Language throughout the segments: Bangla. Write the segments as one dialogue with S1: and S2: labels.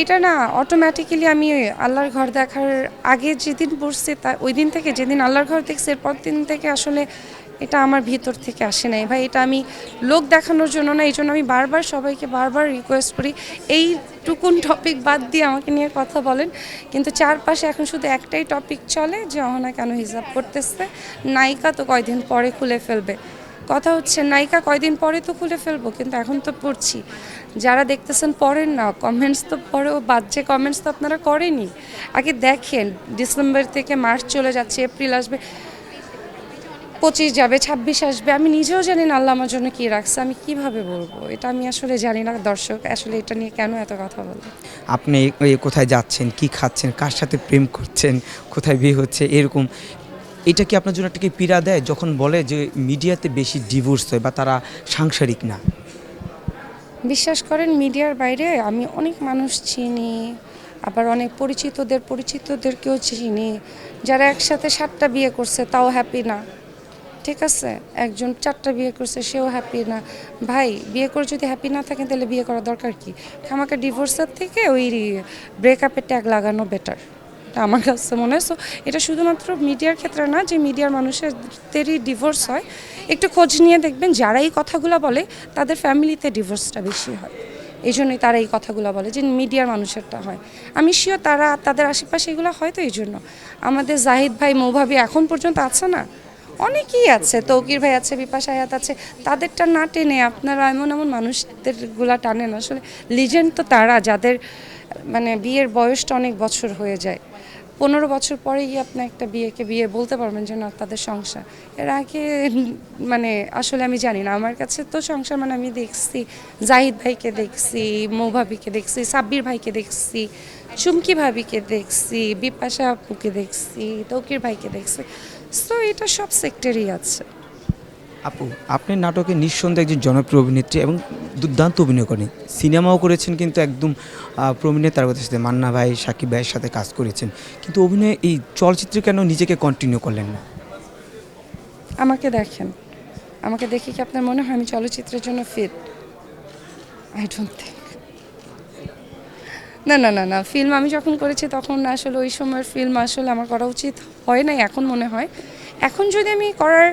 S1: এটা না অটোমেটিক্যালি আমি আল্লাহর ঘর দেখার আগে যেদিন বসছি তা ওই দিন থেকে যেদিন আল্লাহর ঘর দেখছি এরপর দিন থেকে আসলে এটা আমার ভিতর থেকে আসে নাই ভাই। এটা আমি লোক দেখানোর জন্য না, এই জন্য আমি বারবার সবাইকে বারবার রিকোয়েস্ট করি এইটুকুন টপিক বাদ দিয়ে আমাকে নিয়ে কথা বলেন। কিন্তু চারপাশে এখন শুধু একটাই টপিক চলে যে অহনা কেন হিজাব করতেছে, নায়িকা তো কয়দিন পরে খুলে ফেলবে। কথা হচ্ছে নায়িকা কয়দিন পরে তো খুলে ফেলবো, কিন্তু এখন তো পড়ছি। যারা দেখতেছেন পড়েন না, কমেন্টস তো পড়েও বাজে কমেন্টস তো আপনারা করেনি। আগে দেখেন ডিসেম্বর থেকে মার্চ চলে যাচ্ছে, এপ্রিল আসবে, 25 যাবে, 26 আসবে, আমি নিজেও জানি না আল্লাহ আমার জন্য কী রাখছে। আমি কিভাবে বলবো এটা, আমি আসলে জানি না। দর্শক আসলে এটা নিয়ে কেন এত কথা বলে।
S2: আপনি কোথায় যাচ্ছেন, কি খাচ্ছেন, কার সাথে প্রেম করছেন, কোথায় বিয়ে হচ্ছে, এরকম এটা কি আপনার জন্য একটা কি পীড়া দেয় যখন বলে যে মিডিয়াতে বেশি ডিভোর্স হয় বা তারা সাংসারিক না?
S1: বিশ্বাস করেন মিডিয়ার বাইরে আমি অনেক মানুষ চিনি, আবার অনেক পরিচিতদেরকেও চিনি যারা একসাথে 7টা বিয়ে করছে তাও হ্যাপি না। ঠিক আছে, একজন 4টা বিয়ে করছে সেও হ্যাপি না। ভাই বিয়ে করে যদি হ্যাপি না থাকেন তাহলে বিয়ে করার দরকার কি? আমাকে ডিভোর্সের থেকে ওই ব্রেকআপের ট্যাগ লাগানো বেটার, আমার কাছে মনে হয়। সো এটা শুধুমাত্র মিডিয়ার ক্ষেত্রে না যে মিডিয়ার মানুষদেরই ডিভোর্স হয়, একটু খোঁজ নিয়ে দেখবেন যারা এই কথাগুলো বলে তাদের ফ্যামিলিতে ডিভোর্সটা বেশি হয়। এই জন্যই তারা এই কথাগুলো বলে যে মিডিয়ার মানুষেরটা হয়। আমি শিওর তারা তাদের আশেপাশে এগুলো হয়তো এই জন্য। আমাদের জাহিদ ভাই মৌভাবি এখন পর্যন্ত আছে না, অনেকেই আছে, তৌকির ভাই আছে, বিপাশা হায়াত আছে, তাদেরটা না টেনে আপনারা এমন এমন মানুষদেরগুলা টানেন। আসলে লিজেন্ড তো তারা যাদের মানে বিয়ের বয়সটা অনেক বছর হয়ে যায়। 15 বছর পরে গিয়ে আপনি একটা বিয়ে বলতে পারবেন যে না তাদের সংসার। এর আগে মানে আসলে আমি জানি না, আমার কাছে তো সংসার মানে আমি দেখছি জাহিদ ভাইকে দেখছি, মৌভাবিকে দেখছি, সাব্বির ভাইকে দেখছি, চুমকি ভাবিকে দেখছি, বিপাশা আপুকে দেখছি, তৌকির ভাইকে দেখছি। সো এটা সব সেক্টরেই আছে।
S2: আপু, আপনি নাটকে নিঃসন্দেহে একজন জনপ্রিয় অভিনেত্রী এবং দুর্দান্ত অভিনয় করেন, সিনেমাও করেছেন, কিন্তু একদম প্রমিনেন্ট তারকাদের সাথে মান্না ভাই, সাকিব ভাইয়ের সাথে কাজ করেছেন, কিন্তু অভিনয় এই চলচ্চিত্রে কেন নিজেকে কন্টিনিউ করলেন না?
S1: আমাকে দেখেন, আমাকে দেখে কি আপনার মনে হয় আমি চলচ্চিত্রের জন্য ফিট? I don't think. না না না না, ফিল্ম আমি যখন করেছি তখন আসলে ওই সময়ের ফিল্ম আসলে আমার করা উচিত হয় নাই, এখন মনে হয়। এখন যদি আমি করার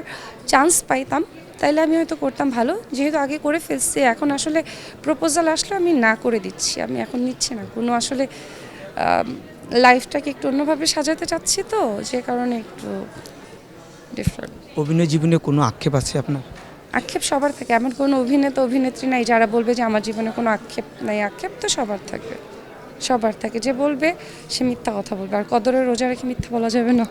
S1: চান্স পাইতাম তাইলে আমি হয়তো করতাম ভালো, যেহেতু আগে করে ফেলছি। এখন আসলে প্রপোজাল আসলে আমি না করে দিচ্ছি, আমি এখন নিচ্ছি না কোনো। আসলে লাইফটাকে একটু অন্যভাবে সাজাতে চাচ্ছি, তো যে কারণে একটু ডিফারেন্ট।
S2: অভিনয় জীবনে কোনো আক্ষেপ আছে আপনার?
S1: আক্ষেপ সবার থাকে, এমন কোনো অভিনেতা অভিনেত্রী নাই যারা বলবে যে আমার জীবনে কোনো আক্ষেপ নাই। আক্ষেপ তো সবার থাকে, সবার থাকে। যে বলবে সে মিথ্যা কথা বলবে, আর কদরের রোজা রেখে মিথ্যা বলা যাবে না।